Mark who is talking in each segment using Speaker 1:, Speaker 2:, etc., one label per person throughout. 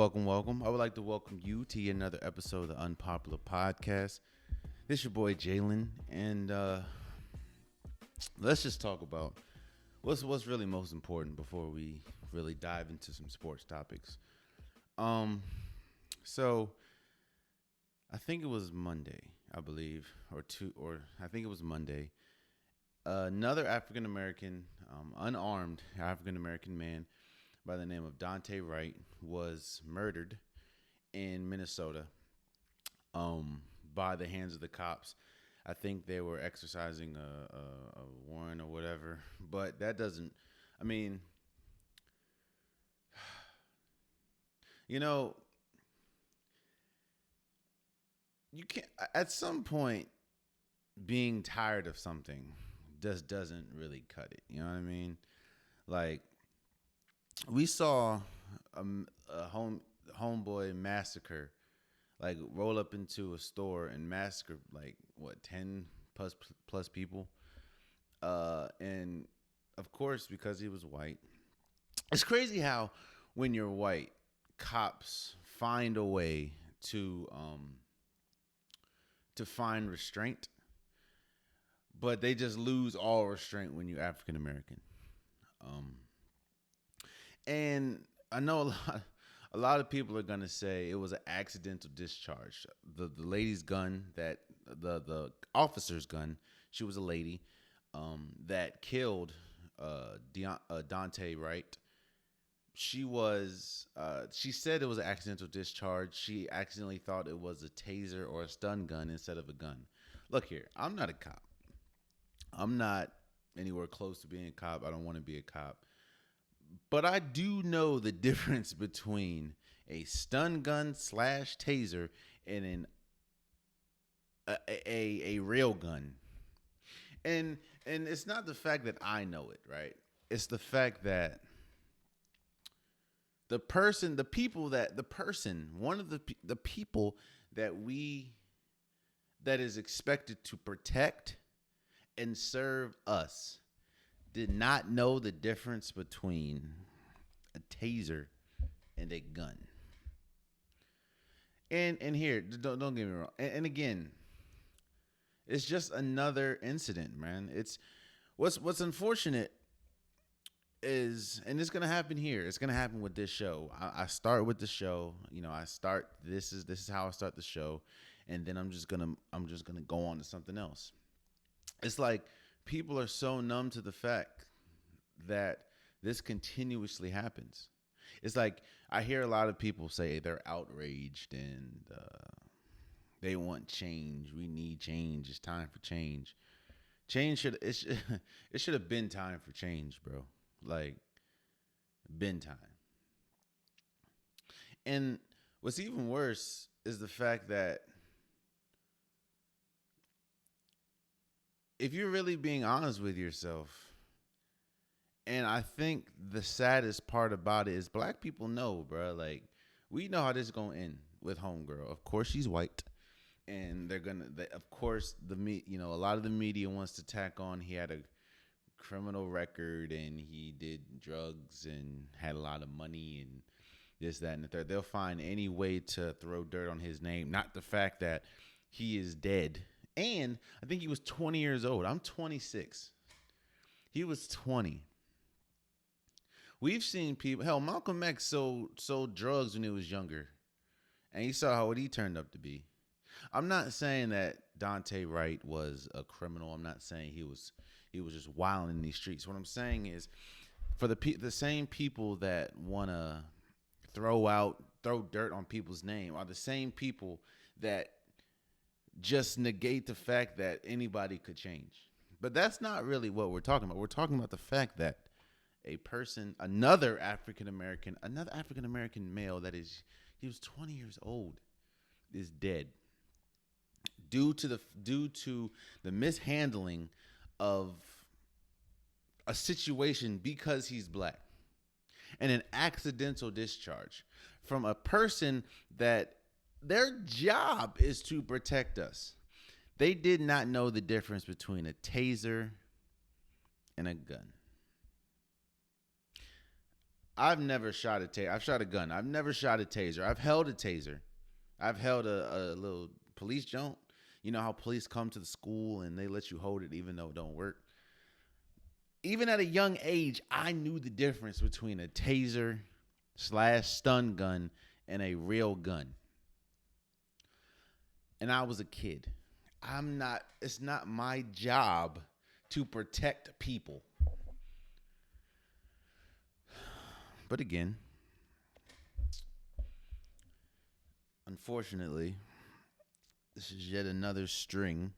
Speaker 1: welcome. I would like to welcome you to yet another episode of the Unpopular Podcast. This your boy Jalen, and let's just talk about what's really most important before we really dive into some sports topics. So I think it was Monday, I believe, I think it was Monday. Another African American, unarmed African American man by the name of Daunte Wright was murdered in Minnesota by the hands of the cops. I think they were exercising a warrant or whatever, but that doesn't, I mean, you can't, at some point, being tired of something just doesn't really cut it. You know what I mean? Like, we saw a homeboy massacre, like roll up into a store and massacre 10 plus people, and of course because he was white. It's crazy how when you're white, cops find a way to find restraint, but they just lose all restraint when you're African American. And I know a lot of people are gonna say it was an accidental discharge. The lady's gun, that the officer's gun, she was a lady, that killed Daunte Wright. She said it was an accidental discharge. She accidentally thought it was a taser or a stun gun instead of a gun. Look here, I'm not a cop. I'm not anywhere close to being a cop. I don't want to be a cop. But I do know the difference between a stun gun / taser and a real gun. And it's not the fact that I know it, right? It's the fact that the people that is expected to protect and serve us did not know the difference between a taser and a gun. And here, don't get me wrong. And again, it's just another incident, man. It's what's unfortunate is, and it's gonna happen here. It's gonna happen with this show. I start with the show. This is how I start the show, and then I'm just gonna go on to something else. It's like people are so numb to the fact that this continuously happens. It's like I hear a lot of people say they're outraged and they want change. We need change. It's time for change. It should have been time for change, bro. Like, been time. And what's even worse is the fact that if you're really being honest with yourself, and I think the saddest part about it is black people know, bro. Like, we know how this is gonna end with homegirl. Of course, she's white, and of course, a lot of the media wants to tack on he had a criminal record and he did drugs and had a lot of money and this, that, and the third. They'll find any way to throw dirt on his name, not the fact that he is dead. And I think he was 20 years old. I'm 26. He was 20. We've seen people. Hell, Malcolm X sold drugs when he was younger, and you saw what he turned up to be. I'm not saying that Daunte Wright was a criminal. I'm not saying he was just wilding in these streets. What I'm saying is, for the same people that want to throw dirt on people's name are the same people that just negate the fact that anybody could change. But that's not really what we're talking about. We're talking about the fact that another African American male he was 20 years old, is dead due to the mishandling of a situation because he's black, and an accidental discharge from a person that their job is to protect us. They did not know the difference between a taser and a gun. I've never shot a taser. I've shot a gun. I've never shot a taser. I've held a taser. I've held a little police jump. You know how police come to the school and they let you hold it even though it don't work. Even at a young age, I knew the difference between a taser / stun gun and a real gun. And I was a kid. It's not my job to protect people. But again, unfortunately, this is yet another string.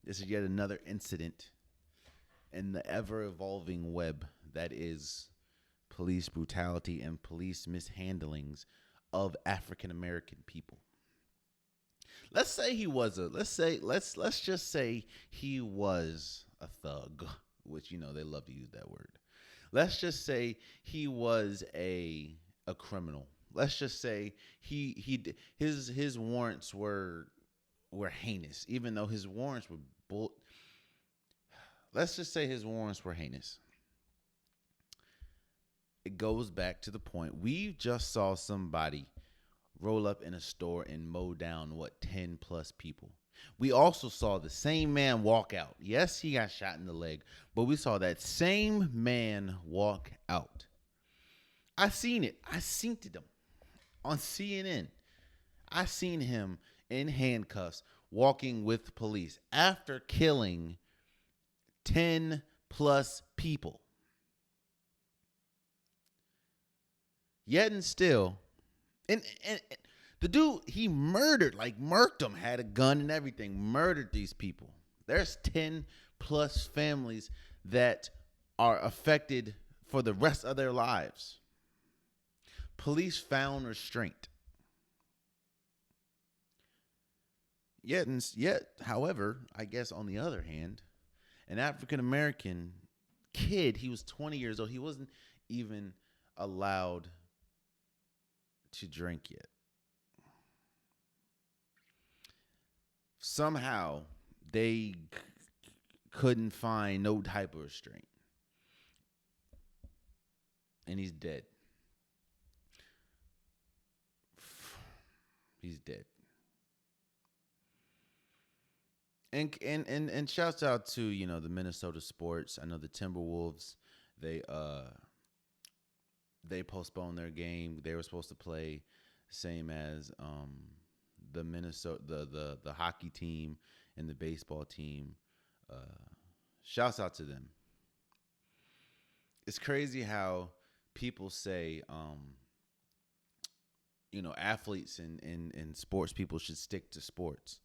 Speaker 1: This is yet another incident in the ever-evolving web that is police brutality and police mishandlings of African American people. Let's say he was let's just say he was a thug, which they love to use that word. Let's just say he was a criminal. Let's just say his warrants were heinous, even though his warrants were Let's just say his warrants were heinous. It goes back to the point. We just saw somebody roll up in a store and mow down 10 plus people. We also saw the same man walk out. Yes, he got shot in the leg, but we saw that same man walk out. I seen it. I seen it on CNN. I seen him in handcuffs walking with police after killing 10 plus people. Yet and still, and the dude, he murked them, had a gun and everything, murdered these people. There's 10 plus families that are affected for the rest of their lives. Police found restraint. Yet, however, I guess on the other hand, an African-American kid, he was 20 years old. He wasn't even allowed to drink yet. Somehow, they couldn't find no type of restraint. And he's dead. He's dead. And shouts out to the Minnesota sports. I know the Timberwolves. They postponed their game. They were supposed to play same as the Minnesota the hockey team and the baseball team. Shouts out to them. It's crazy how people say athletes and sports people should stick to sports.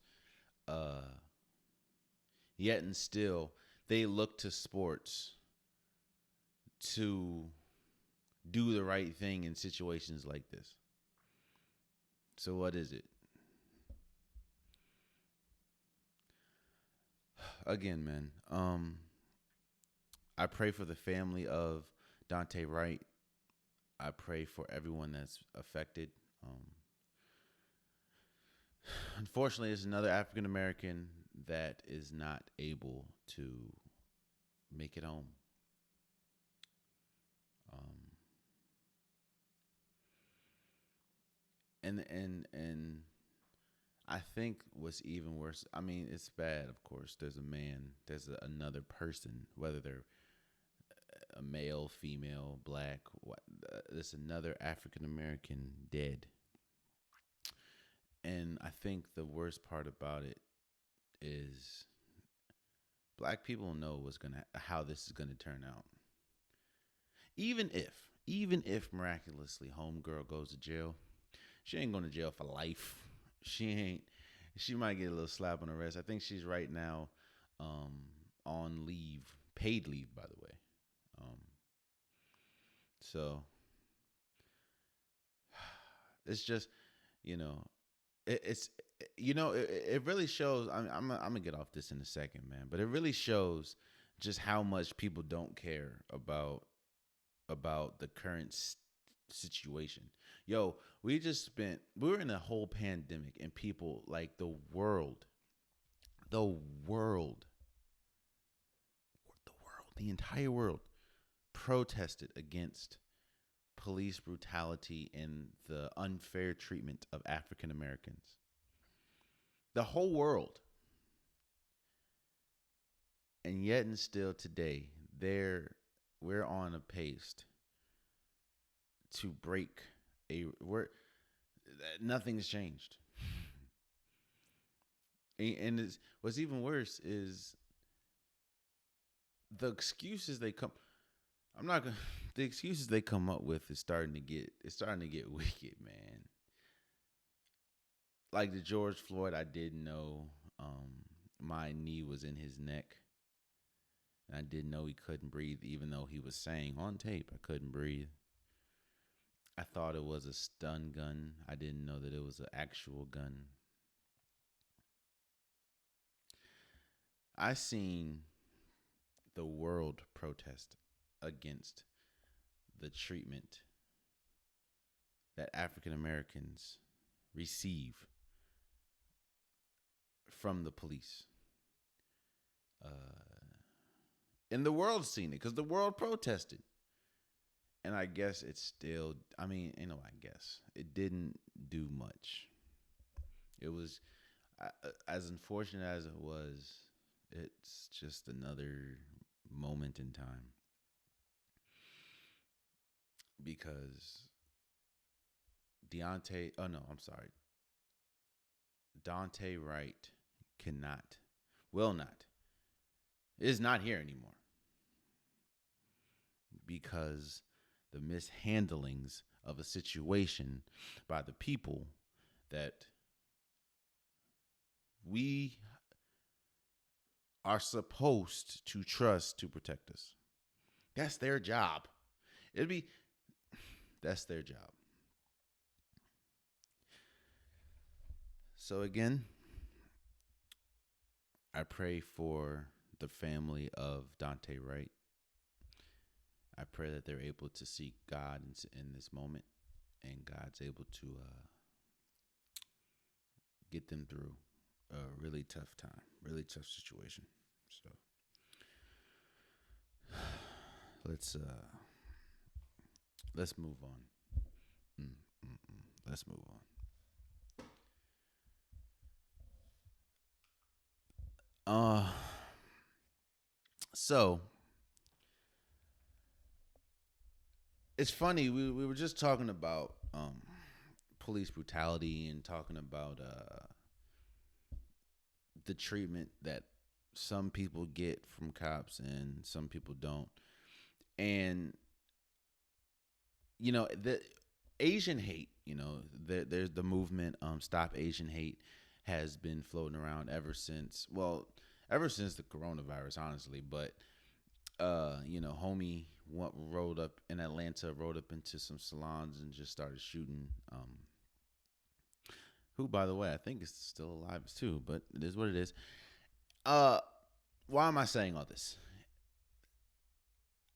Speaker 1: Yet and still, they look to sports to do the right thing in situations like this. So what is it? Again, man, I pray for the family of Daunte Wright. I pray for everyone that's affected. Unfortunately, there's another African American that is not able to make it home. And I think what's even worse, I mean, it's bad, of course. There's another person, whether they're a male, female, black, there's another African American dead. And I think the worst part about it is black people know how this is gonna turn out. Even if miraculously homegirl goes to jail, she ain't going to jail for life. She might get a little slap on the wrist. I think she's right now on leave, paid leave, by the way. So it's just, it really shows. I'm gonna get off this in a second, man. But it really shows just how much people don't care about the current situation. Yo, we were in a whole pandemic, and people like the entire world protested against police brutality and the unfair treatment of African Americans. The whole world. And yet and still today, we're on a pace to break nothing's changed. And what's even worse is the excuses they come. I'm not gonna. The excuses they come up with is starting to get. It's starting to get wicked, man. Like the George Floyd, I didn't know my knee was in his neck, and I didn't know he couldn't breathe, even though he was saying on tape I couldn't breathe. I thought it was a stun gun. I didn't know that it was an actual gun. I seen the world protest against the treatment that African Americans receive from the police. And the world's seen it because the world protested. And I guess it's still, I guess it didn't do much. It was, as unfortunate as it was, it's just another moment in time. Because Daunte Wright is not here anymore. Because the mishandlings of a situation by the people that we are supposed to trust to protect us. That's their job. That's their job. So again, I pray for the family of Daunte Wright. I pray that they're able to seek God in this moment, and God's able to get them through a really tough time, really tough situation. So let's move on. Let's move on. So it's funny. We were just talking about police brutality and talking about the treatment that some people get from cops and some people don't. And the Asian hate, there's the movement Stop Asian Hate has been floating around ever since the coronavirus, honestly. But homie rode up in Atlanta, rode up into some salons and just started shooting. Who, by the way, I think is still alive too, but it is what it is. Why am I saying all this?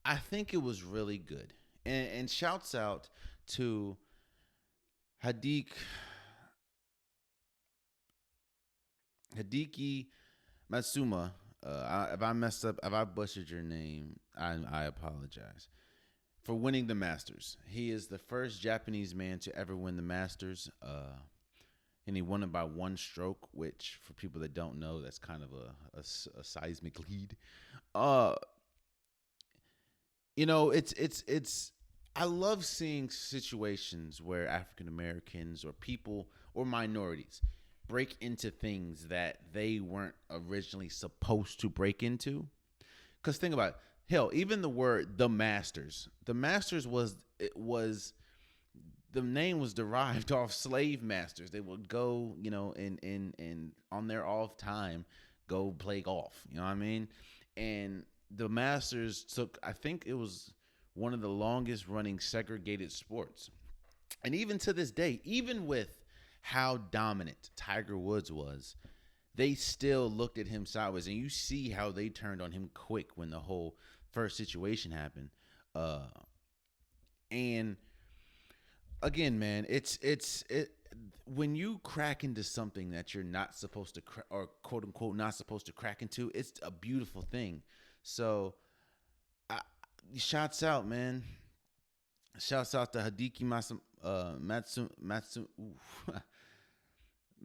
Speaker 1: I think it was really good, and shouts out to Hideki Matsuyama. If I messed up, if I butchered your name, I apologize. For winning the Masters. He is the first Japanese man to ever win the Masters. And he won it by one stroke, which for people that don't know, that's kind of a seismic lead. It's I love seeing situations where African Americans or people or minorities break into things that they weren't originally supposed to break into. Because think about it. Hell, even the word the Masters was the name was derived off slave masters. They would go, and on their off time, go play golf. You know what I mean? And the Masters took, I think it was one of the longest running segregated sports. And even to this day, even with how dominant Tiger Woods was, they still looked at him sideways. And you see how they turned on him quick when the whole first situation happened. And again, man, it when you crack into something that you're not supposed to or quote unquote not supposed to crack into, it's a beautiful thing. So, shouts out, man. Shouts out to Hideki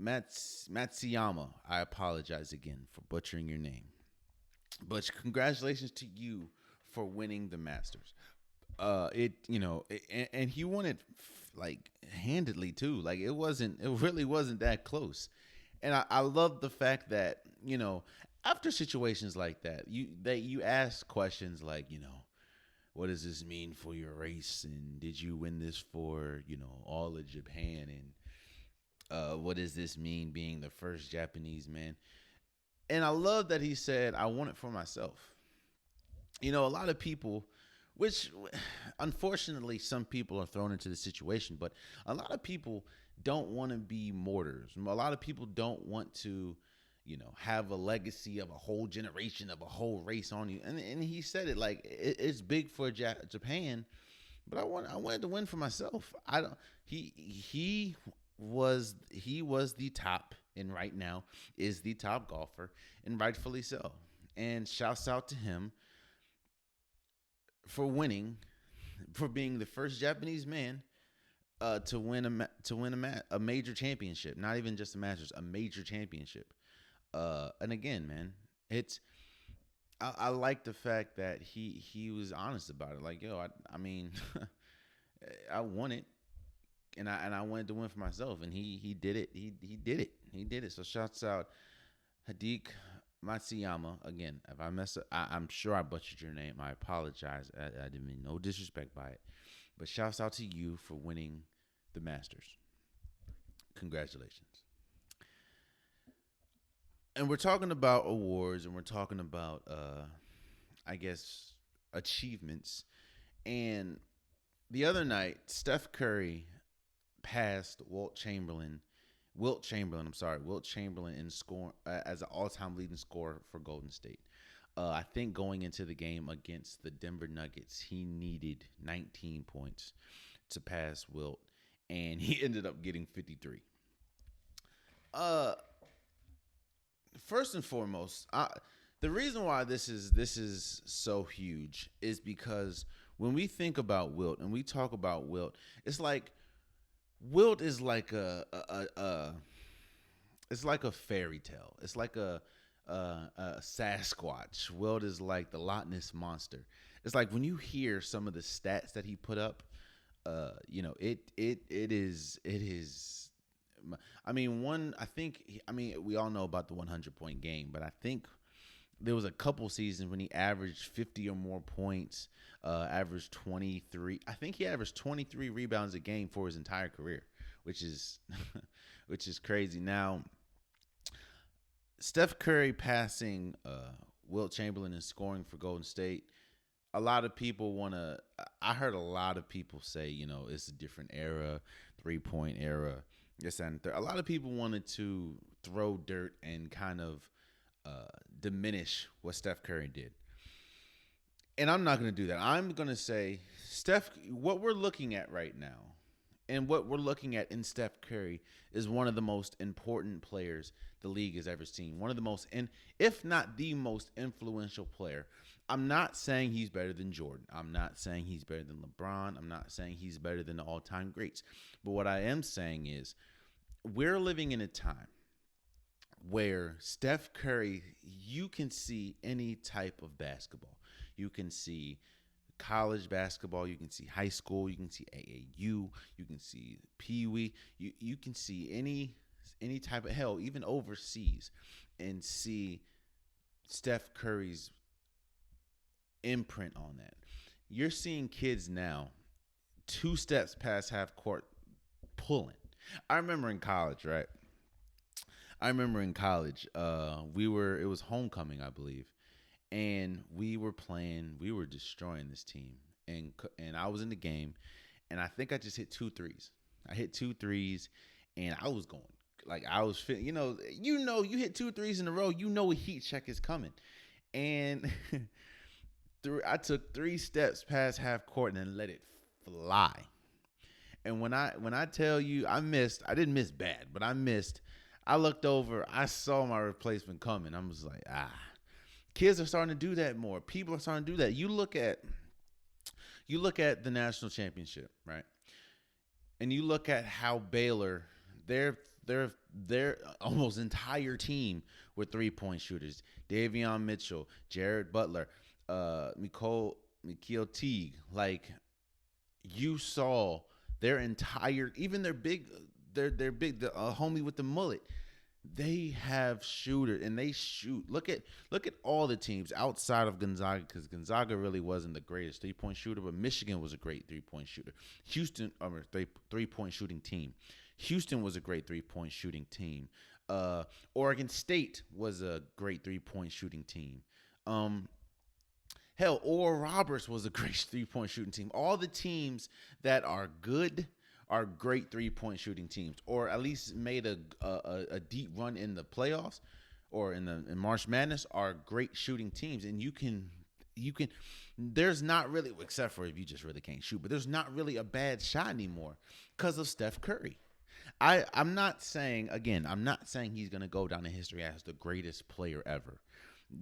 Speaker 1: Matsuyama. I apologize again for butchering your name. But congratulations to you for winning the Masters. And he won it like handedly too. Like it really wasn't that close. And I love the fact that after situations like that, you ask questions like what does this mean for your race, and did you win this for all of Japan, and what does this mean being the first Japanese man? And I love that he said, I want it for myself. A lot of people, which unfortunately some people are thrown into the situation, but a lot of people don't want to be martyrs. A lot of people don't want to, have a legacy of a whole generation, of a whole race on you. And he said it like it's big for Japan, but I wanted to win for myself. I don't. He was the top, and right now is the top golfer, and rightfully so. And shouts out to him for winning, for being the first Japanese man to win a major championship. Not even just a Masters, a major championship. And again, man, I like the fact that he was honest about it. Like, I mean, I won it, and I wanted to win for myself, and he did it. He did it. So shouts out Hideki Matsuyama. Again, if I mess up, I'm sure I butchered your name. I apologize. I didn't mean no disrespect by it, but shouts out to you for winning the Masters. Congratulations. And we're talking about awards, and we're talking about, I guess, achievements. And the other night, Steph Curry passed Wilt Chamberlain in score as an all-time leading scorer for Golden State. I think going into the game against the Denver Nuggets, he needed 19 points to pass Wilt, and he ended up getting 53. First and foremost, the reason why this is so huge is because when we think about Wilt and we talk about Wilt, it's like Wilt is like it's like a fairy tale. It's like a Sasquatch. Wilt is like the Loch Ness monster. It's like when you hear some of the stats that he put up, it is. I mean, we all know about the 100-point game, but I think there was a couple seasons when he averaged 50 or more points, averaged 23. I think he averaged 23 rebounds a game for his entire career, which is crazy. Now, Steph Curry passing Wilt Chamberlain and scoring for Golden State. A lot of people I heard a lot of people say, it's a different era, 3-point era. Yes, and a lot of people wanted to throw dirt and kind of diminish what Steph Curry did. And I'm not going to do that. I'm going to say, what we're looking at right now and what we're looking at in Steph Curry is one of the most important players the league has ever seen. One of the most, and if not the most influential player. I'm not saying he's better than Jordan. I'm not saying he's better than LeBron. I'm not saying he's better than the all-time greats. But what I am saying is we're living in a time where Steph Curry, you can see any type of basketball. You can see college basketball. You can see high school. You can see AAU. You can see Pee Wee. You can see any type of, hell, even overseas, and see Steph Curry's imprint on that. You're seeing kids now 2 steps past half court pulling. I remember in college, right? It was homecoming, I believe. And we were destroying this team. And I was in the game, and I think I just hit 2 threes. I hit 2 threes, and I was going, like, I was fit. You hit 2 threes in a row, a heat check is coming. And I took 3 steps past half court and then let it fly. And when I tell you I didn't miss bad, but I missed. I looked over, I saw my replacement coming. I was like, kids are starting to do that more. People are starting to do that. You look at You look at the national championship, right? And you look at how Baylor, their almost entire team were 3-point shooters. Davion Mitchell, Jared Butler, Mikael Teague. Like, you saw their entire, even their big, their big, the homie with the mullet. They have shooters and they shoot. Look at all the teams outside of Gonzaga, because Gonzaga really wasn't the greatest 3-point shooter, but Michigan was a great 3-point shooter. Houston, 3-point shooting team. Houston was a great 3-point shooting team. Oregon State was a great 3-point shooting team. Hell, Oral Roberts was a great 3-point shooting team. All the teams that are good are great 3-point shooting teams, or at least made a deep run in the playoffs or in March Madness, are great shooting teams. And you can there's not really, except for if you just really can't shoot, but there's not really a bad shot anymore because of Steph Curry. I'm not saying he's going to go down in history as the greatest player ever.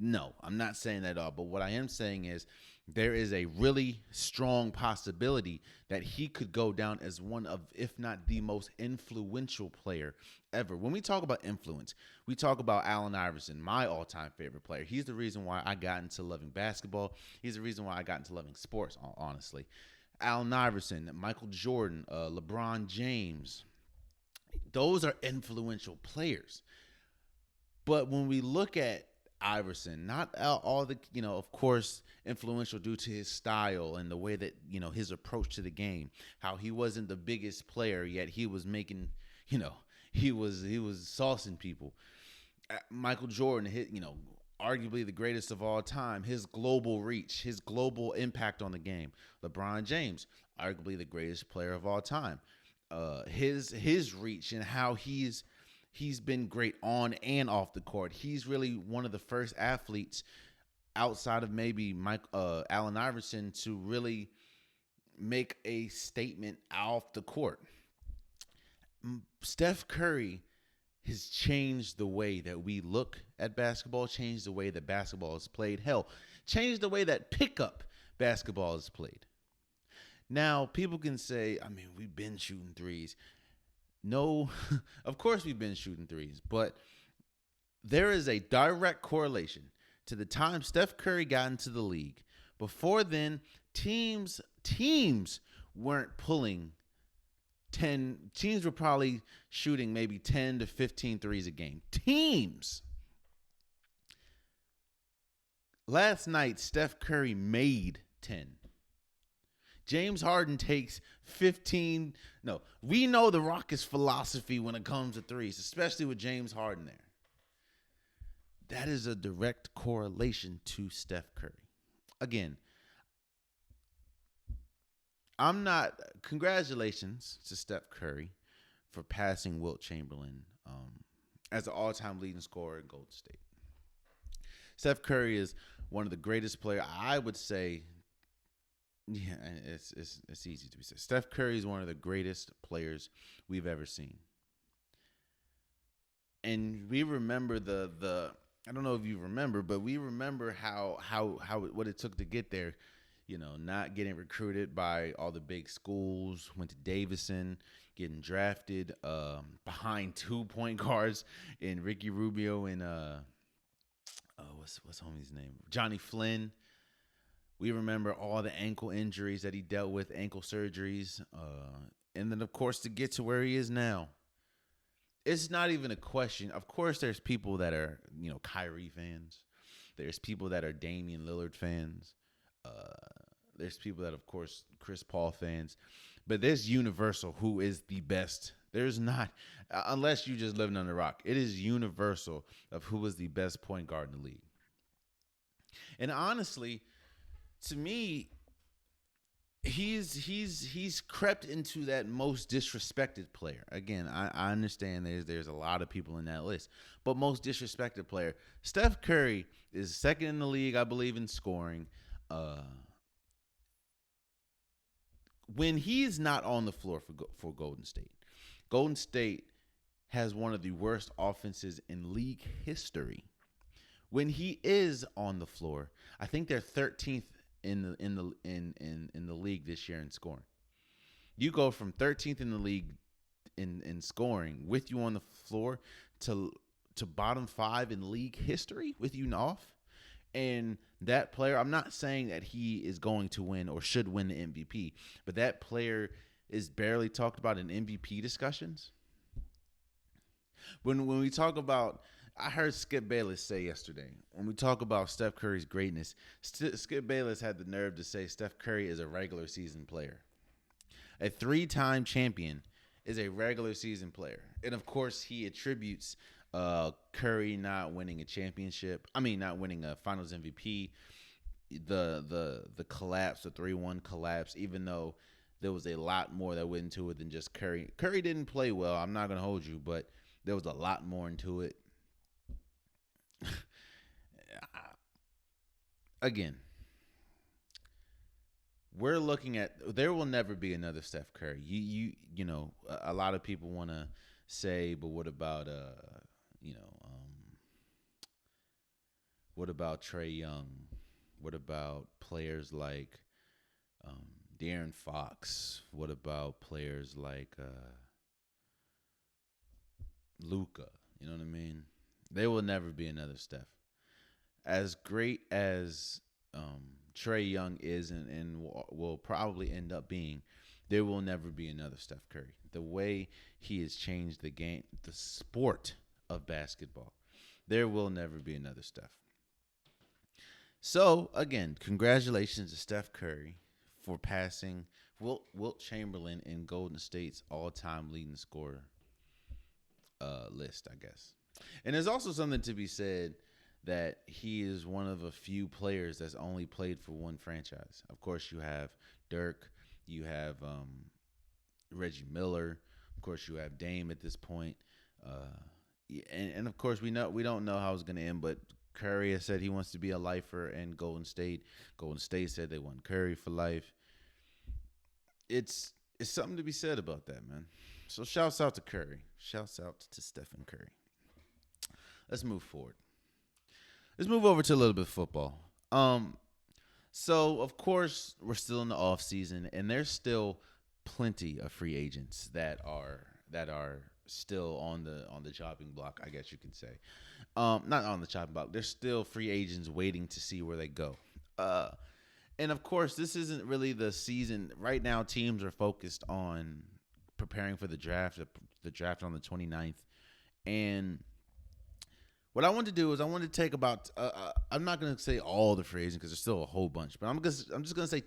Speaker 1: No, I'm not saying that at all. But what I am saying is there is a really strong possibility that he could go down as one of, if not the most influential player ever. When we talk about influence, we talk about Allen Iverson, my all-time favorite player. He's the reason why I got into loving basketball. He's the reason why I got into loving sports, honestly. Allen Iverson, Michael Jordan, LeBron James. Those are influential players. But when we look at Iverson, not all the, of course, influential due to his style and the way that, his approach to the game, how he wasn't the biggest player, yet he was making, he was saucing people. Michael Jordan, arguably the greatest of all time, his global reach, his global impact on the game. LeBron James, arguably the greatest player of all time. His reach and how he's been great on and off the court. He's really one of the first athletes outside of maybe Allen Iverson to really make a statement off the court. Steph Curry has changed the way that we look at basketball, changed the way that basketball is played. Hell, changed the way that pickup basketball is played. Now, people can say, we've been shooting threes. No, of course we've been shooting threes, but there is a direct correlation to the time Steph Curry got into the league. Before then, teams weren't pulling 10. Teams were probably shooting maybe 10 to 15 threes a game. Teams. Last night, Steph Curry made 10. James Harden takes 15. No, we know the Rockets' philosophy when it comes to threes, especially with James Harden there. That is a direct correlation to Steph Curry. Again, congratulations to Steph Curry for passing Wilt Chamberlain as an all-time leading scorer in Golden State. Steph Curry is one of the greatest players, I would say. Yeah, it's easy to be said. Steph Curry is one of the greatest players we've ever seen. And we remember the I don't know if you remember, but we remember what it took to get there. Not getting recruited by all the big schools, went to Davidson, getting drafted behind 2 point guards in Ricky Rubio and what's homie's name? Johnny Flynn. We remember all the ankle injuries that he dealt with, ankle surgeries, and then, of course, to get to where he is now. It's not even a question. Of course, there's people that are, Kyrie fans. There's people that are Damian Lillard fans. There's people that, of course, Chris Paul fans. But there's universal who is the best. There's not, unless you just living under a rock. It is universal of who is the best point guard in the league. And honestly, to me, he's crept into that most disrespected player. Again, I understand there's a lot of people in that list, but most disrespected player. Steph Curry is second in the league, I believe, in scoring. When he's not on the floor for Golden State has one of the worst offenses in league history. When he is on the floor, I think they're 13th in the league this year in scoring. You go from 13th in the league in scoring with you on the floor to bottom 5 in league history with you off. And that player, I'm not saying that he is going to win or should win the MVP, but that player is barely talked about in MVP discussions. When we talk about, I heard Skip Bayless say yesterday, when we talk about Steph Curry's greatness, Skip Bayless had the nerve to say Steph Curry is a regular season player. A 3-time champion is a regular season player. And, of course, he attributes Curry not winning a championship. Not winning a Finals MVP. The collapse, the 3-1 collapse, even though there was a lot more that went into it than just Curry. Curry didn't play well. I'm not going to hold you, but there was a lot more into it. Again, we're looking at, there will never be another Steph Curry. You know, a lot of people want to say, but what about what about Trae Young? What about players like De'Aaron Fox? What about players like Luka? You know what I mean? There will never be another Steph. As great as Trae Young is and will probably end up being, there will never be another Steph Curry. The way he has changed the game, the sport of basketball, there will never be another Steph. So, again, congratulations to Steph Curry for passing Wilt Chamberlain in Golden State's all-time leading scorer list, I guess. And there's also something to be said that he is one of a few players that's only played for one franchise. Of course, you have Dirk, you have Reggie Miller, of course, you have Dame at this point, and of course we don't know how it's going to end. But Curry has said he wants to be a lifer in Golden State. Golden State said they want Curry for life. It's something to be said about that, man. So shouts out to Curry. Shouts out to Stephen Curry. Let's move forward. Let's move over to a little bit of football. So of course we're still in the off season, and there's still plenty of free agents that are still on the chopping block, I guess you can say. Not on the chopping block. There's still free agents waiting to see where they go. And of course, this isn't really the season right now. Teams are focused on preparing for the draft on the 29th, and what I want to do is I want to take about, I'm not going to say all the free agents because there's still a whole bunch, but I'm just going to say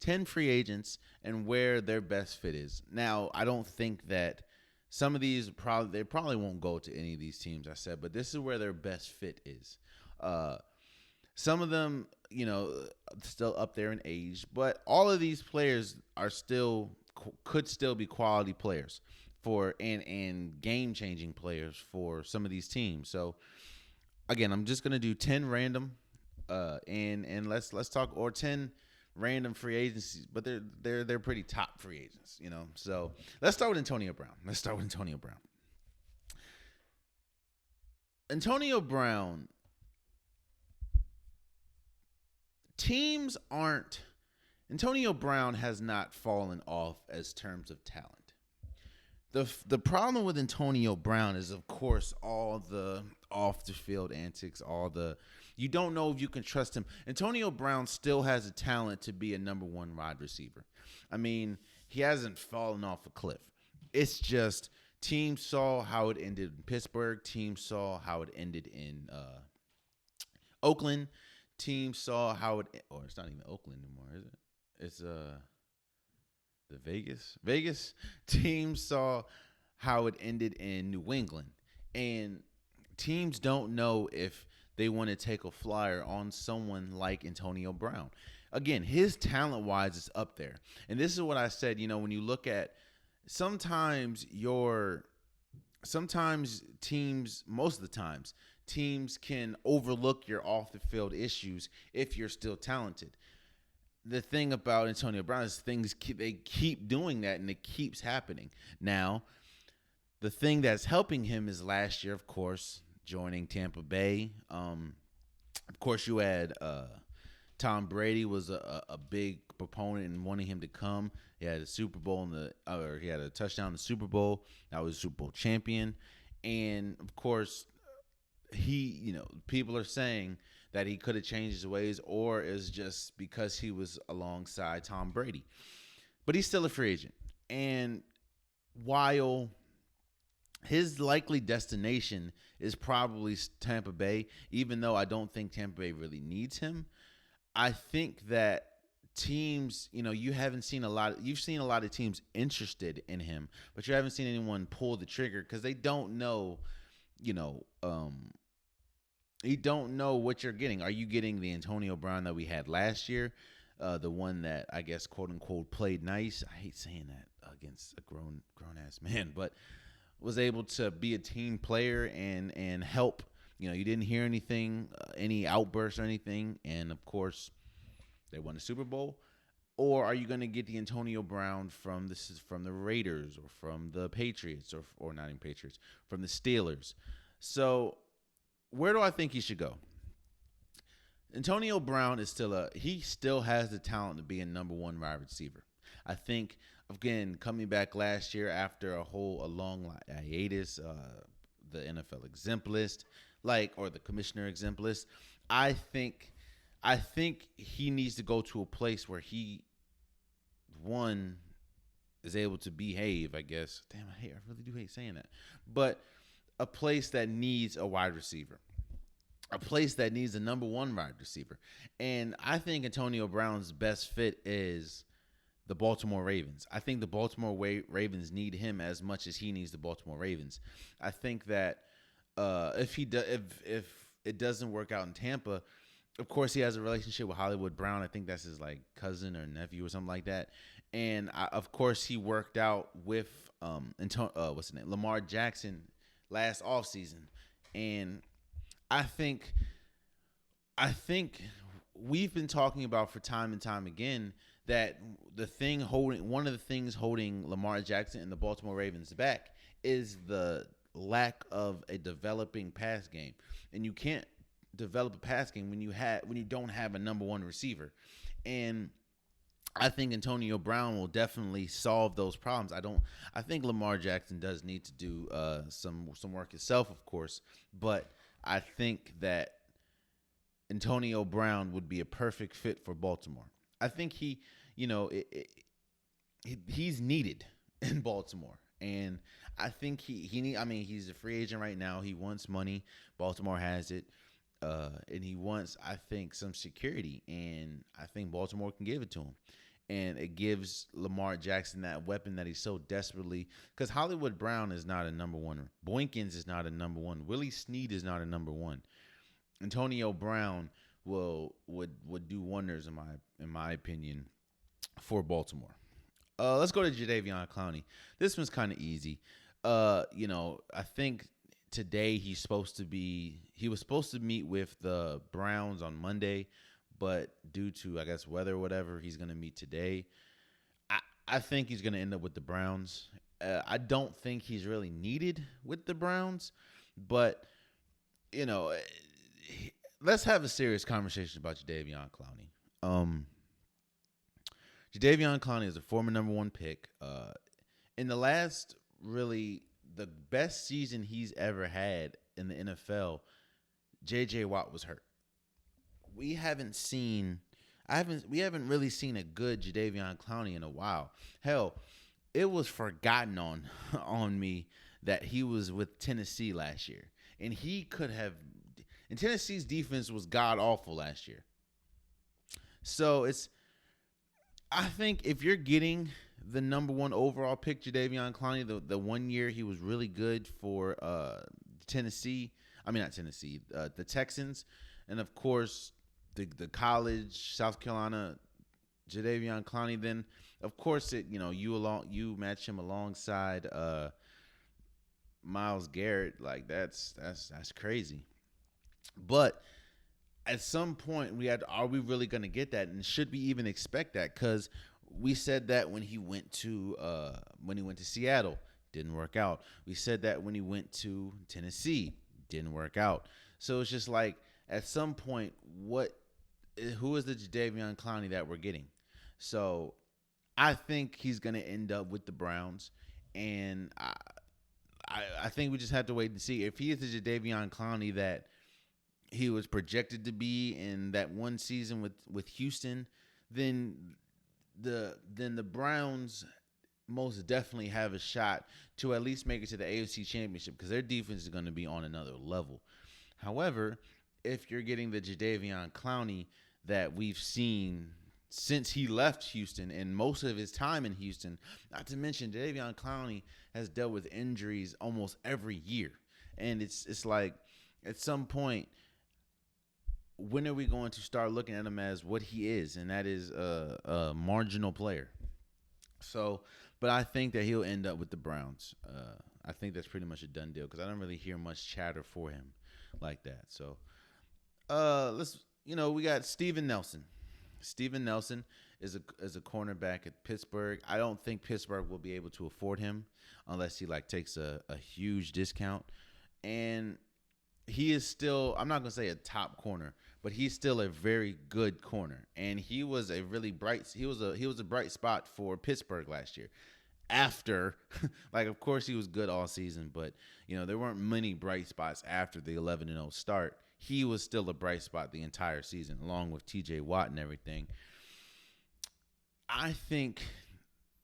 Speaker 1: 10 free agents and where their best fit is. Now, I don't think that some of these they probably won't go to any of these teams I said, but this is where their best fit is. Some of them, still up there in age, but all of these players are could still be quality players and game-changing players for some of these teams. So again, I'm just gonna do 10 random, and let's talk, or 10 random free agencies, but they're pretty top free agents, So let's start with Antonio Brown. Antonio Brown. Antonio Brown has not fallen off as terms of talent. The problem with Antonio Brown is, of course, all the off-the-field antics, you don't know if you can trust him. Antonio Brown still has a talent to be a number one wide receiver. He hasn't fallen off a cliff. It's just teams saw how it ended in Pittsburgh. Teams saw how it ended in Oakland. Teams saw how it's not even Oakland anymore, is it? It's the Vegas teams saw how it ended in New England, and teams don't know if they want to take a flyer on someone like Antonio Brown. Again, his talent-wise is up there, and this is what I said. When you look at sometimes teams, most of the times, teams can overlook your off-the-field issues if you're still talented. The thing about Antonio Brown is they keep doing that, and it keeps happening. Now, the thing that's helping him is last year, of course, joining Tampa Bay. Of course, you had Tom Brady was a big proponent in wanting him to come. He had a Super Bowl or he had a touchdown in the Super Bowl. That was a Super Bowl champion, and of course, people are saying that he could have changed his ways, or is just because he was alongside Tom Brady. But he's still a free agent, and while his likely destination is probably Tampa Bay, even though I don't think Tampa Bay really needs him. I think that teams, you've seen a lot of teams interested in him, but you haven't seen anyone pull the trigger because they don't know, you don't know what you're getting. Are you getting the Antonio Brown that we had last year? The one that I guess quote unquote played nice. I hate saying that against a grown ass man, but was able to be a team player and help. You didn't hear anything, any outbursts or anything, and of course, they won the Super Bowl. Or are you going to get the Antonio Brown from the Raiders or from the Patriots or not even Patriots, from the Steelers? So, where do I think he should go? Antonio Brown is he still has the talent to be a number one wide receiver. I think, again, coming back last year after a long hiatus, the NFL exempt list, or the commissioner exempt list, I think he needs to go to a place where he, one, is able to behave, I guess. Damn, I really do hate saying that. But a place that needs a wide receiver. A place that needs a number one wide receiver. And I think Antonio Brown's best fit is the Baltimore Ravens. I think the Baltimore Ravens need him as much as he needs the Baltimore Ravens. I think that if it doesn't work out in Tampa, of course he has a relationship with Hollywood Brown. I think that's his cousin or nephew or something like that. And of course he worked out with what's his name, Lamar Jackson last offseason. And I think we've been talking about for time and time again that one of the things holding Lamar Jackson and the Baltimore Ravens back is the lack of a developing pass game. And you can't develop a pass game when you don't have a number one receiver. And I think Antonio Brown will definitely solve those problems. I think Lamar Jackson does need to do some work himself, of course, but I think that Antonio Brown would be a perfect fit for Baltimore. I think he's needed in Baltimore. And I think he's a free agent right now. He wants money. Baltimore has it. And he wants, I think, some security. And I think Baltimore can give it to him. And it gives Lamar Jackson that weapon that he's so desperately, because Hollywood Brown is not a number one. Boykins is not a number one. Willie Snead is not a number one. Antonio Brown would do wonders in my opinion for Baltimore. Let's go to Jadeveon Clowney. This one's kind of easy. I think today he was supposed to meet with the Browns on Monday, but due to, I guess, weather or whatever, he's going to meet today. I think he's going to end up with the Browns. I don't think he's really needed with the Browns, but, let's have a serious conversation about Jadeveon Clowney. Jadeveon Clowney is a former number one pick. In the last, really, the best season he's ever had in the NFL, J.J. Watt was hurt. We haven't really seen a good Jadeveon Clowney in a while. Hell, it was forgotten on me that he was with Tennessee last year. And Tennessee's defense was god awful last year. So I think if you're getting the number one overall pick, Jadeveon Clowney, the 1 year he was really good for the Texans, and of course the college, South Carolina, Jadeveon Clowney, then of course you match him alongside Myles Garrett, that's crazy. But at some point are we really going to get that, and should we even expect that? Because we said that when he went to Seattle, didn't work out. We said that when he went to Tennessee, didn't work out. So it's just at some point, what who is the Jadeveon Clowney that we're getting? So I think he's going to end up with the Browns, and I think we just have to wait and see if he is the Jadeveon Clowney that he was projected to be in that one season with Houston. Then the Browns most definitely have a shot to at least make it to the AFC Championship because their defense is going to be on another level. However, if you're getting the Jadeveon Clowney that we've seen since he left Houston and most of his time in Houston, not to mention Jadeveon Clowney has dealt with injuries almost every year. And it's like at some point, when are we going to start looking at him as what he is? And that is a marginal player. So, but I think that he'll end up with the Browns. I think that's pretty much a done deal because I don't really hear much chatter for him like that. So, we got Steven Nelson. Steven Nelson is a cornerback at Pittsburgh. I don't think Pittsburgh will be able to afford him unless he takes a huge discount. And he is still, I'm not going to say a top corner, but he's still a very good corner. And he was a really bright spot for Pittsburgh last year. After, of course he was good all season, but there weren't many bright spots after the 11-0 start. He was still a bright spot the entire season, along with TJ Watt and everything. I think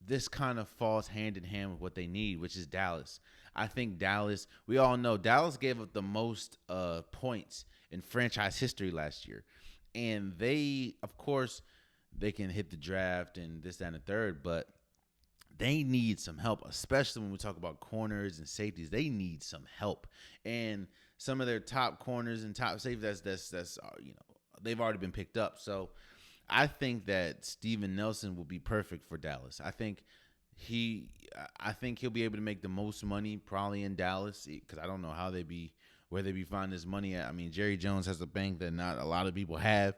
Speaker 1: this kind of falls hand in hand with what they need, which is Dallas. I think Dallas, we all know Dallas gave up the most points in franchise history last year. And they, of course, they can hit the draft and this, that, and the third, but they need some help, especially when we talk about corners and safeties. They need some help. And some of their top corners and top safeties, that's they've already been picked up. So I think that Steven Nelson will be perfect for Dallas. I think he'll be able to make the most money probably in Dallas because I don't know where they be finding this money at. I mean, Jerry Jones has a bank that not a lot of people have.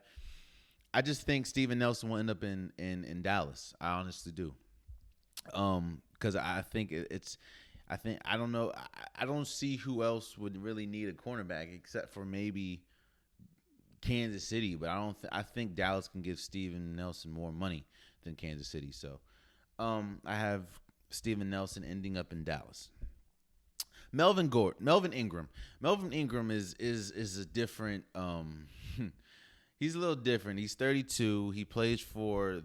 Speaker 1: I just think Steven Nelson will end up in Dallas. I honestly do. Because I think I don't know. I don't see who else would really need a cornerback except for maybe Kansas City. But I think Dallas can give Steven Nelson more money than Kansas City. So, I have Steven Nelson ending up in Dallas. Melvin Ingram. Melvin Ingram is a different. He's a little different. He's 32. He plays for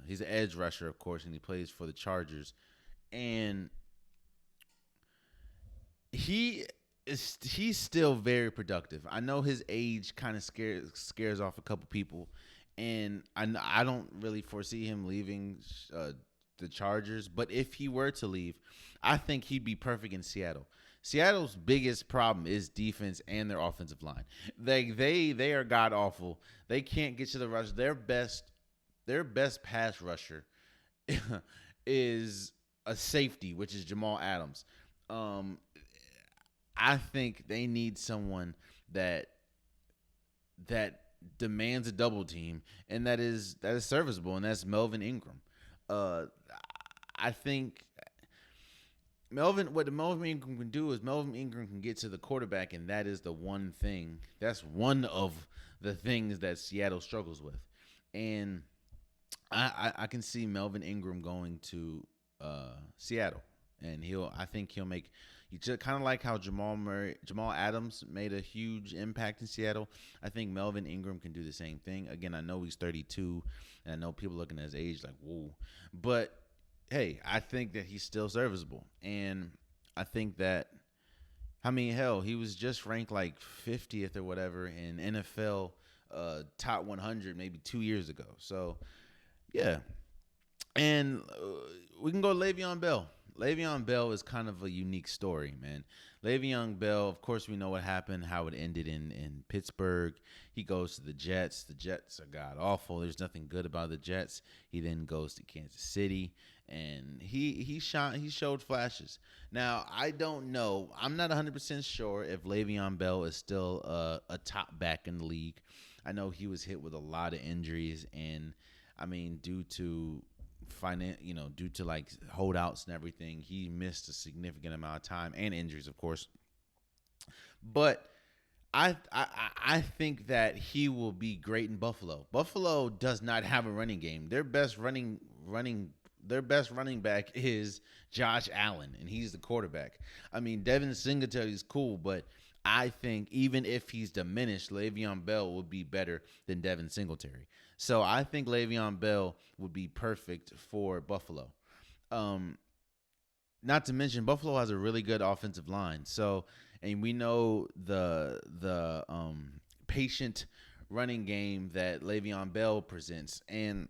Speaker 1: he's an edge rusher, of course, and he plays for the Chargers. And he's still very productive. I know his age kind of scares off a couple people, and I don't really foresee him leaving the Chargers. But if he were to leave, I think he'd be perfect in Seattle. Seattle's biggest problem is defense and their offensive line. They are god awful. They can't get to the rush. Their best pass rusher is a safety, which is Jamal Adams. I think they need someone that demands a double team and that is serviceable, and that's Melvin Ingram. I think what Melvin Ingram can do is Melvin Ingram can get to the quarterback, and that is the one thing. That's one of the things that Seattle struggles with. And I can see Melvin Ingram going to Seattle, and I think he'll make. You just kind of like how Jamal Adams made a huge impact in Seattle. I think Melvin Ingram can do the same thing. Again, I know he's 32, and I know people looking at his age like, whoa. But, hey, I think that he's still serviceable. And I think that, he was just ranked 50th or whatever in NFL top 100 maybe 2 years ago. So, yeah. And we can go Le'Veon Bell. Le'Veon Bell is kind of a unique story, man. Le'Veon Bell, of course, we know what happened, how it ended in Pittsburgh. He goes to the Jets. The Jets are god-awful. There's nothing good about the Jets. He then goes to Kansas City, and he showed flashes. Now, I don't know. I'm not 100% sure if Le'Veon Bell is still a top back in the league. I know he was hit with a lot of injuries, and, due to holdouts and everything, he missed a significant amount of time and injuries, of course. But I think that he will be great in Buffalo. Buffalo does not have a running game. Their best running back is Josh Allen, and he's the quarterback. I mean, Devin Singletary is cool, but I think even if he's diminished, Le'Veon Bell would be better than Devin Singletary. So I think Le'Veon Bell would be perfect for Buffalo. Um, Not to mention Buffalo has a really good offensive line. So, and we know the patient running game that Le'Veon Bell presents, and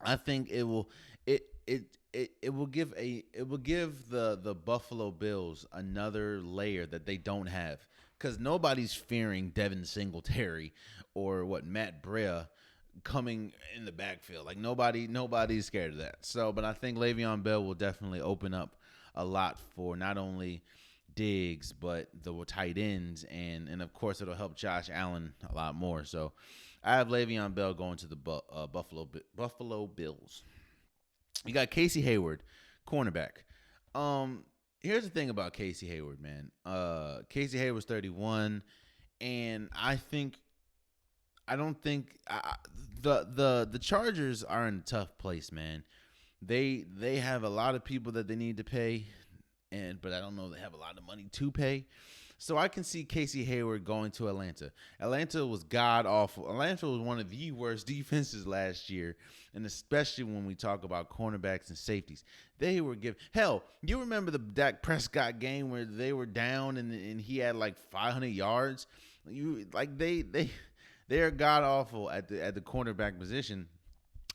Speaker 1: I think it will give the Buffalo Bills another layer that they don't have, because nobody's fearing Devin Singletary or Matt Breida coming in the backfield. Like nobody's scared of that. So, but I think Le'Veon Bell will definitely open up a lot for not only Diggs but the tight ends, and of course it'll help Josh Allen a lot more. So I have Le'Veon Bell going to the Buffalo Bills. You got Casey Hayward, cornerback. Here's the thing about Casey Hayward, man. Casey Hayward's 31, and I don't think the Chargers are in a tough place, man. They have a lot of people that they need to pay, but I don't know they have a lot of money to pay. So I can see Casey Hayward going to Atlanta. Atlanta was god awful. Atlanta was one of the worst defenses last year, and especially when we talk about cornerbacks and safeties. They were given hell. You remember the Dak Prescott game where they were down and he had like 500 yards. They are god awful at the cornerback position.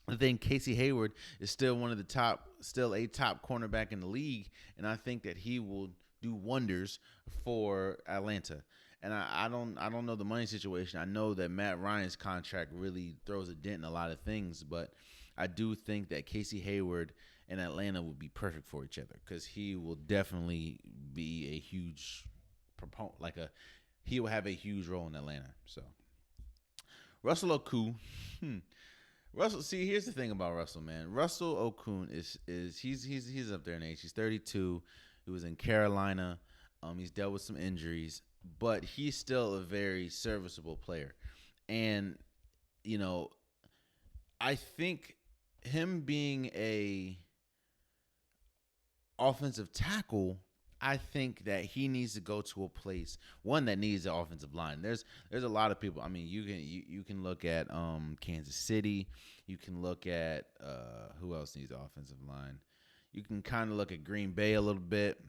Speaker 1: I think Casey Hayward is still a top cornerback in the league, and I think that he will do wonders for Atlanta. And I don't know the money situation. I know that Matt Ryan's contract really throws a dent in a lot of things, but I do think that Casey Hayward and Atlanta would be perfect for each other, because he will definitely be a huge proponent. He will have a huge role in Atlanta. So Russell Okung. Russell, see, here's the thing about Russell, man. Russell Okung he's up there in age. He's 32. He was in Carolina. He's dealt with some injuries, but he's still a very serviceable player. And, I think him being a offensive tackle, I think that he needs to go to a place, one that needs an offensive line. There's a lot of people. I mean, you can look at Kansas City. You can look at who else needs an offensive line. You can kind of look at Green Bay a little bit.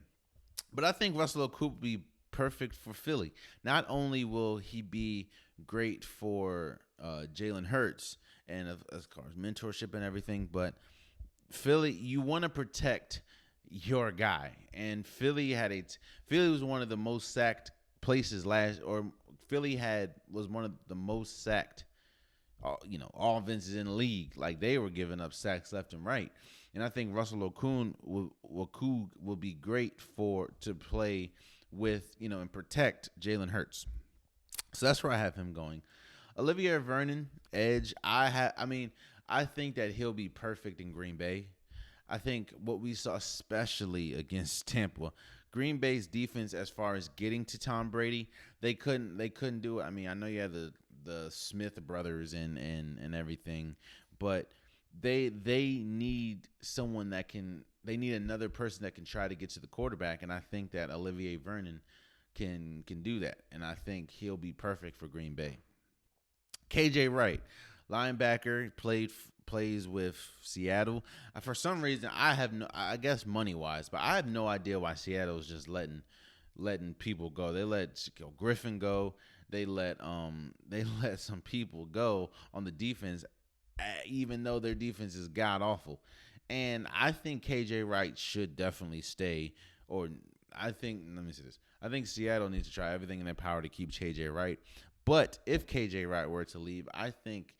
Speaker 1: But I think Russell Okung will be perfect for Philly. Not only will he be great for Jalen Hurts and as far as mentorship and everything, but Philly, you want to protect your guy. And Philly was one of the most sacked places was one of the most sacked offenses in the league. Like, they were giving up sacks left and right. And I think Russell Okung will be great to play with, and protect Jalen Hurts. So that's where I have him going. Olivier Vernon, edge. I think that he'll be perfect in Green Bay. I think what we saw, especially against Tampa, Green Bay's defense, as far as getting to Tom Brady, they couldn't do it. I mean, I know you have the Smith brothers and everything, but they need they need another person that can try to get to the quarterback, and I think that Olivier Vernon can do that, and I think he'll be perfect for Green Bay. KJ Wright, linebacker, plays with Seattle. For some reason, I guess money wise, but I have no idea why Seattle is just letting people go. They let Griffin go. They let some people go on the defense, even though their defense is god awful. And I think KJ Wright should definitely stay. Let me say this. I think Seattle needs to try everything in their power to keep KJ Wright. But if KJ Wright were to leave, I think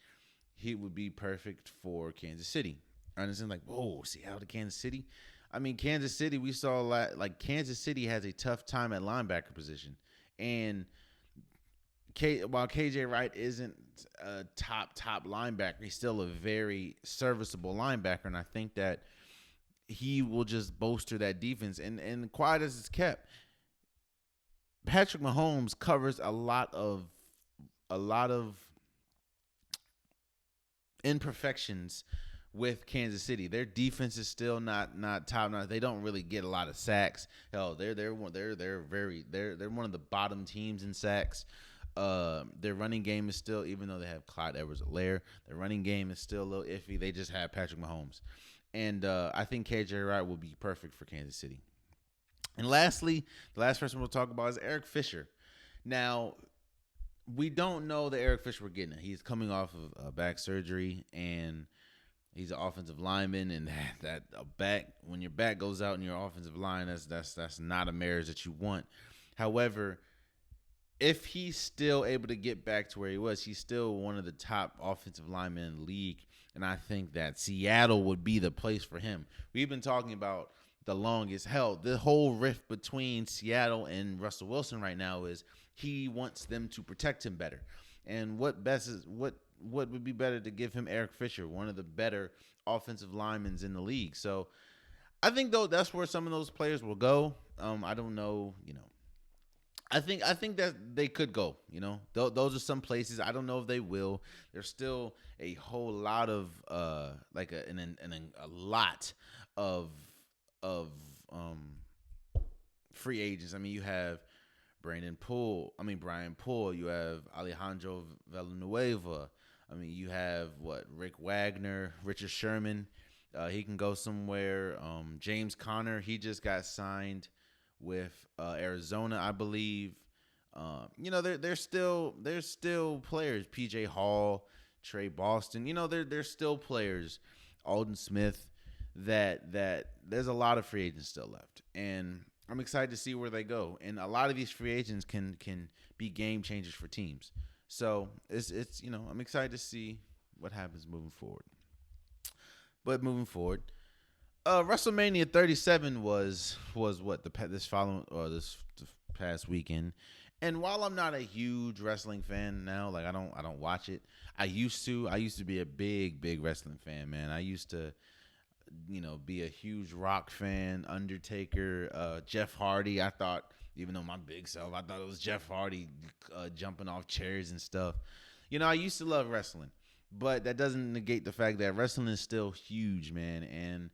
Speaker 1: he would be perfect for Kansas City. I understand, Seattle to Kansas City. I mean, Kansas City, we saw a lot. Like, Kansas City has a tough time at linebacker position, and while KJ Wright isn't a top linebacker, he's still a very serviceable linebacker, and I think that he will just bolster that defense. And quiet as it's kept, Patrick Mahomes covers a lot of imperfections with Kansas City. Their defense is still not top notch. They don't really get a lot of sacks. Hell, they're one of the bottom teams in sacks. Their running game is still, even though they have Clyde Edwards-Helaire, their running game is still a little iffy. They just have Patrick Mahomes, and I think KJ Wright will be perfect for Kansas City. And lastly, the last person we'll talk about is Eric Fisher. Now, we don't know the Eric Fisher we're getting. He's coming off of back surgery, and he's an offensive lineman, and that a back, when your back goes out in your offensive line, that's not a marriage that you want. However, if he's still able to get back to where he was, he's still one of the top offensive linemen in the league, and I think that Seattle would be the place for him. We've been talking about the longest. Hell, the whole rift between Seattle and Russell Wilson right now is he wants them to protect him better. And what would be better to give him Eric Fisher, one of the better offensive linemen in the league. So I think though that's where some of those players will go. I don't know, I think that they could go, those are some places. I don't know if they will. There's still a whole lot of a lot of free agents. I mean, you have Brian Poole. You have Alejandro Villanueva. I mean, you have Rick Wagner, Richard Sherman. He can go somewhere. James Conner, he just got signed with Arizona, I believe. There's still players. PJ Hall, Trey Boston. There's still players. Alden Smith. That there's a lot of free agents still left, and I'm excited to see where they go. And a lot of these free agents can be game changers for teams. So it's I'm excited to see what happens moving forward. But moving forward, WrestleMania 37 was what this past weekend. And while I'm not a huge wrestling fan now, I don't watch it. I used to be a big wrestling fan, man. I used to be a huge Rock fan, Undertaker, Jeff Hardy. I thought, even though my big self, I thought it was Jeff Hardy jumping off chairs and stuff. I used to love wrestling, but that doesn't negate the fact that wrestling is still huge, man. And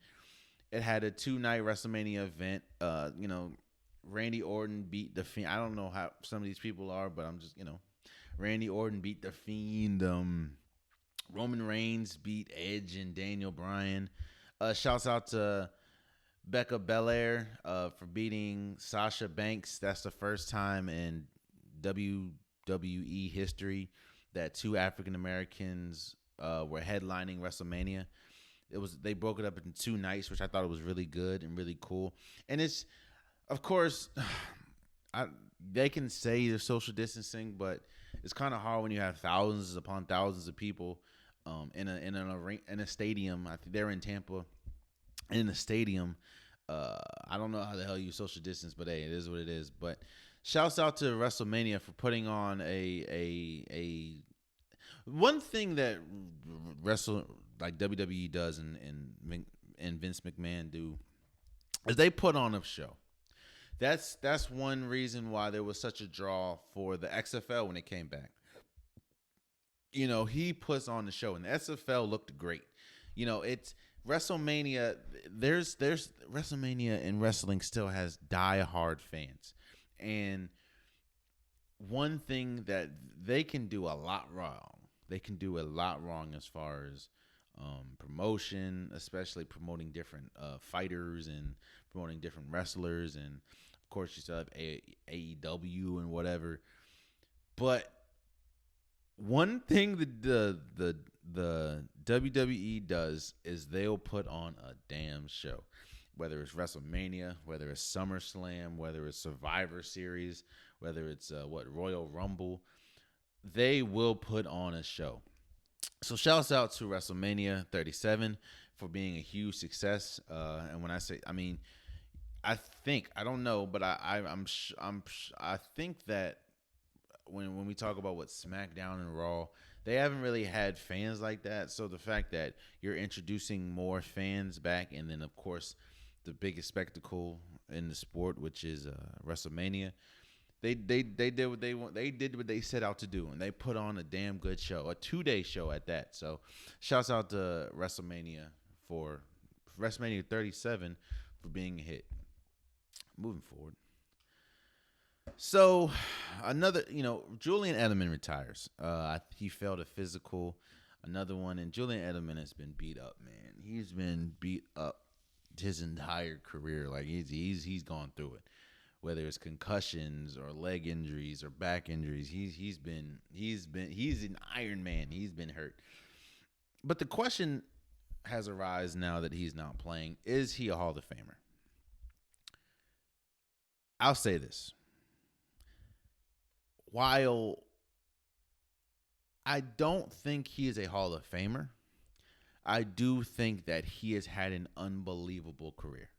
Speaker 1: it had a 2-night WrestleMania event. Randy Orton beat The Fiend. I don't know how some of these people are, but I'm just, Randy Orton beat The Fiend. Roman Reigns beat Edge and Daniel Bryan. Shouts out to Becca Belair for beating Sasha Banks. That's the first time in WWE history that 2 African Americans were headlining WrestleMania. They broke it up into 2 nights, which I thought was really good and really cool. And it's, of course, they can say they're social distancing, but it's kind of hard when you have thousands upon thousands of people in a stadium. I think they're in Tampa, in a stadium. I don't know how the hell you social distance, but hey, it is what it is. But shouts out to WrestleMania for putting on a one thing that WWE does and Vince McMahon do is they put on a show. That's one reason why there was such a draw for the XFL when it came back. He puts on the show, and the XFL looked great. It's WrestleMania. There's WrestleMania, and wrestling still has diehard fans. And one thing that they can do a lot wrong. They can do a lot wrong as far as promotion, especially promoting different fighters and promoting different wrestlers, and of course you still have AEW and whatever. But one thing that the WWE does is they'll put on a damn show, whether it's WrestleMania, whether it's SummerSlam, whether it's Survivor Series, whether it's Royal Rumble. They will put on a show. So shouts out to WrestleMania 37 for being a huge success. And when I say, I don't know, but I think that when we talk about what SmackDown and Raw, they haven't really had fans like that. So the fact that you're introducing more fans back, and then of course the biggest spectacle in the sport, which is WrestleMania, They did what they want. They did what they set out to do, and they put on a damn good show, a 2-day show at that. So, shouts out to for WrestleMania 37 for being a hit. Moving forward. So, Julian Edelman retires. He failed a physical, another one, and Julian Edelman has been beat up, man. He's been beat up his entire career. Like he's gone through it, whether it's concussions or leg injuries or back injuries. He's an Iron Man. He's been hurt. But the question has arisen now that he's not playing: is he a Hall of Famer? I'll say this. While I don't think he is a Hall of Famer, I do think that he has had an unbelievable career.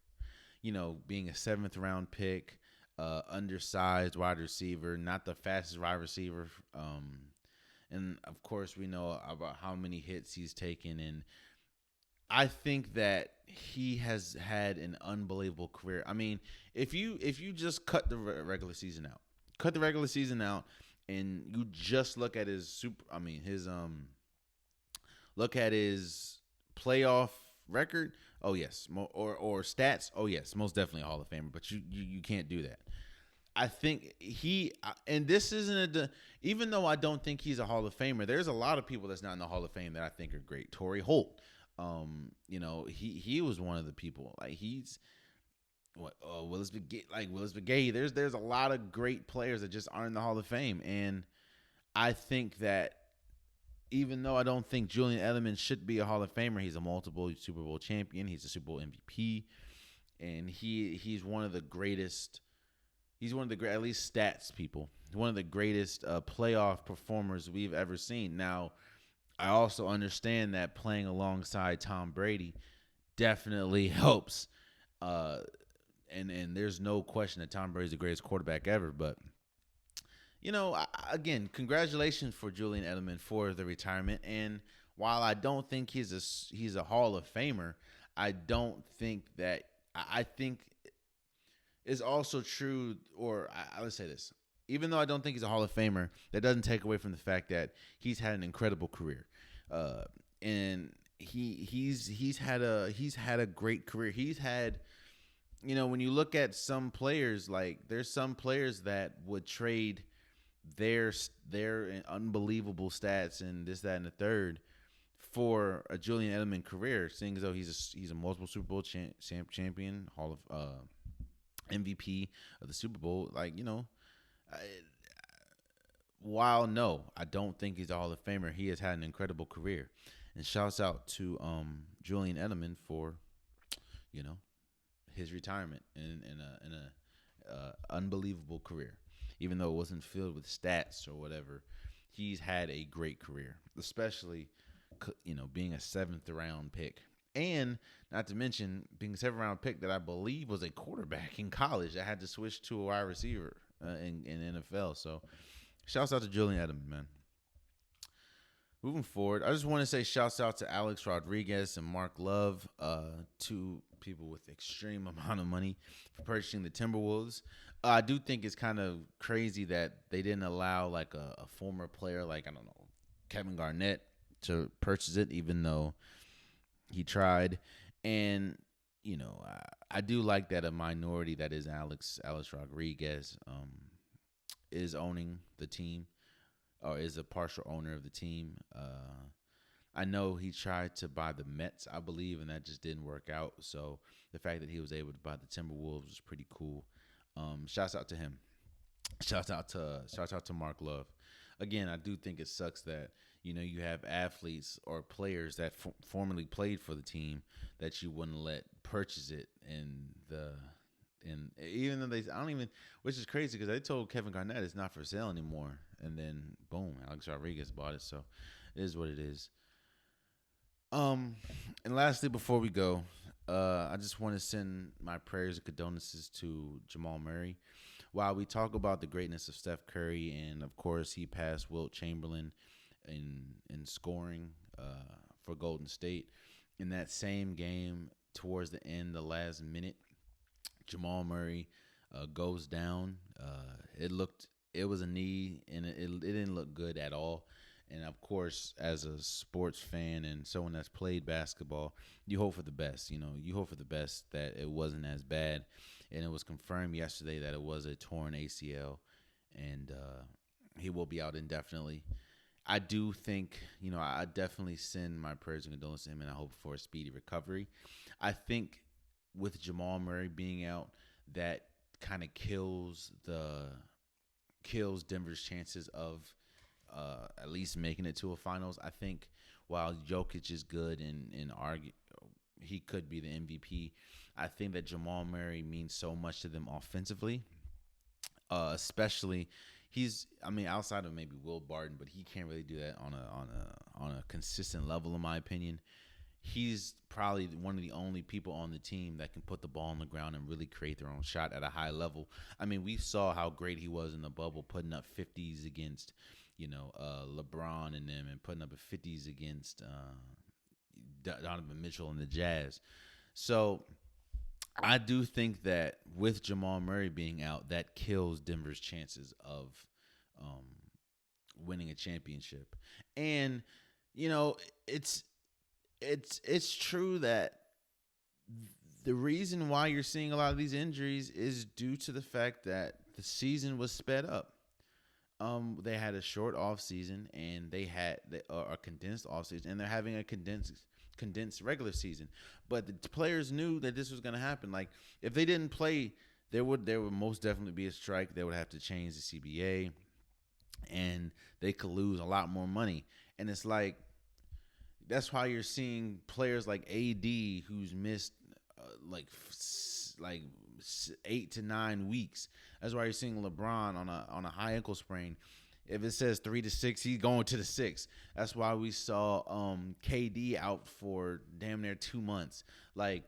Speaker 1: Being a 7th round pick, undersized wide receiver, not the fastest wide receiver. And of course we know about how many hits he's taken. And I think that he has had an unbelievable career. I mean, if you just cut the regular season out, and you just look at his look at his playoff record. Oh yes, or stats. Oh yes, most definitely a Hall of Famer. But you can't do that. I think and this isn't even though I don't think he's a Hall of Famer, there's a lot of people that's not in the Hall of Fame that I think are great. Torrey Holt, he was one of the people. Like he's Willis McGahee. There's a lot of great players that just aren't in the Hall of Fame, and I think that even though I don't think Julian Edelman should be a Hall of Famer, he's a multiple Super Bowl champion. He's a Super Bowl MVP, and he's one of the greatest. He's one of the great, at least stats people, one of the greatest playoff performers we've ever seen. Now, I also understand that playing alongside Tom Brady definitely helps. And there's no question that Tom Brady's the greatest quarterback ever. But, again, congratulations for Julian Edelman for the retirement. And while I don't think he's a Hall of Famer, I don't think that – I think it's also true – or let's say this. Even though I don't think he's a Hall of Famer, that doesn't take away from the fact that he's had an incredible career. And he's had a great career. He's had – when you look at some players, like there's some players that would trade their unbelievable stats and this, that, and the third for a Julian Edelman career, seeing as though he's a multiple Super Bowl champion, Hall of MVP of the Super Bowl. While no, I don't think he's a Hall of Famer, he has had an incredible career. And shouts out to Julian Edelman for, his retirement in a unbelievable career. Even though it wasn't filled with stats or whatever, he's had a great career, especially being a 7th round pick, and not to mention being a 7th round pick that I believe was a quarterback in college. I had to switch to a wide receiver in NFL. So shouts out to Julian Edelman, man. Moving forward, I just want to say shouts out to Alex Rodriguez and Mark Love, two people with extreme amount of money for purchasing the Timberwolves. I do think it's kind of crazy that they didn't allow like a former player like, I don't know, Kevin Garnett to purchase it, even though he tried. And, I do like that a minority that is Alex Rodriguez is owning the team, or is a partial owner of the team. I know he tried to buy the Mets, I believe, and that just didn't work out. So the fact that he was able to buy the Timberwolves was pretty cool. Shouts out to him. Shouts out to Mark Love. Again, I do think it sucks that you have athletes or players that formerly played for the team that you wouldn't let purchase it, and even though which is crazy because they told Kevin Garnett it's not for sale anymore, and then boom, Alex Rodriguez bought it. So it is what it is. And lastly, before we go, I just want to send my prayers and condolences to Jamal Murray. While we talk about the greatness of Steph Curry, and of course he passed Wilt Chamberlain in scoring for Golden State, in that same game towards the end, the last minute, Jamal Murray goes down. It was a knee, and it didn't look good at all. And of course, as a sports fan and someone that's played basketball, you hope for the best. You hope for the best that it wasn't as bad. And it was confirmed yesterday that it was a torn ACL, and he will be out indefinitely. I do think, I definitely send my prayers and condolences to him, and I hope for a speedy recovery. I think with Jamal Murray being out, that kind of kills Denver's chances of at least making it to a finals. I think while Jokic is good and he could be the MVP, I think that Jamal Murray means so much to them offensively, especially outside of maybe Will Barton, but he can't really do that on a consistent level, in my opinion. He's probably one of the only people on the team that can put the ball on the ground and really create their own shot at a high level. We saw how great he was in the bubble, putting up 50s against, LeBron and them, and putting up 50s against Donovan Mitchell and the Jazz. So I do think that with Jamal Murray being out, that kills Denver's chances of winning a championship. And, it's true that the reason why you're seeing a lot of these injuries is due to the fact that the season was sped up. They had a short off season, and they had a condensed off season, and they're having a condensed regular season. But the players knew that this was going to happen. Like, if they didn't play, there would most definitely be a strike. They would have to change the CBA, and they could lose a lot more money. And it's like, that's why you're seeing players like AD, who's missed like 8 to 9 weeks. That's why you're seeing LeBron on a high ankle sprain. If it says 3 to 6, he's going to the 6. That's why we saw KD out for damn near 2 months. Like,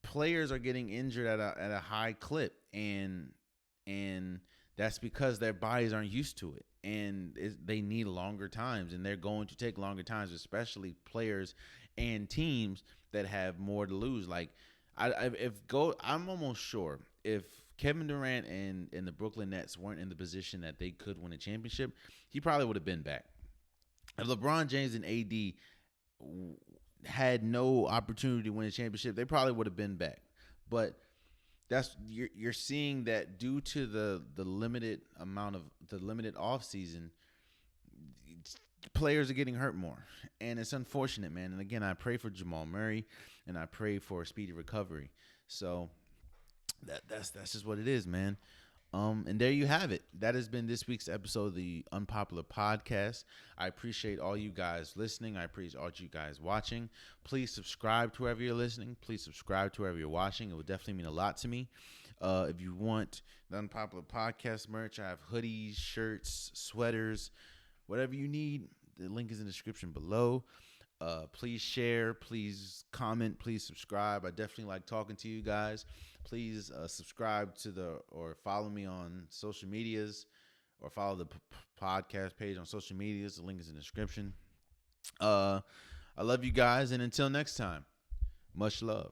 Speaker 1: players are getting injured at a high clip, and that's because their bodies aren't used to it, and they need longer times, and they're going to take longer times, especially players and teams that have more to lose. Like, I'm almost sure if Kevin Durant and the Brooklyn Nets weren't in the position that they could win a championship, he probably would have been back. If LeBron James and AD had no opportunity to win a championship, they probably would have been back. But you're seeing that due to the limited off season, players are getting hurt more, and it's unfortunate, man. And again, I pray for Jamal Murray, and I pray for a speedy recovery. So that's just what it is, man. And there you have it. That has been this week's episode of the Unpopular Podcast. I appreciate all you guys listening. I appreciate all you guys watching. Please subscribe to wherever you're listening. Please subscribe to wherever you're watching. It would definitely mean a lot to me. If you want the Unpopular Podcast merch, I have hoodies, shirts, sweaters, whatever you need. The link is in the description below. Please share, please comment, please subscribe. I definitely like talking to you guys. Please subscribe or follow me on social medias, or follow the podcast page on social medias. The link is in the description. I love you guys, and until next time, much love.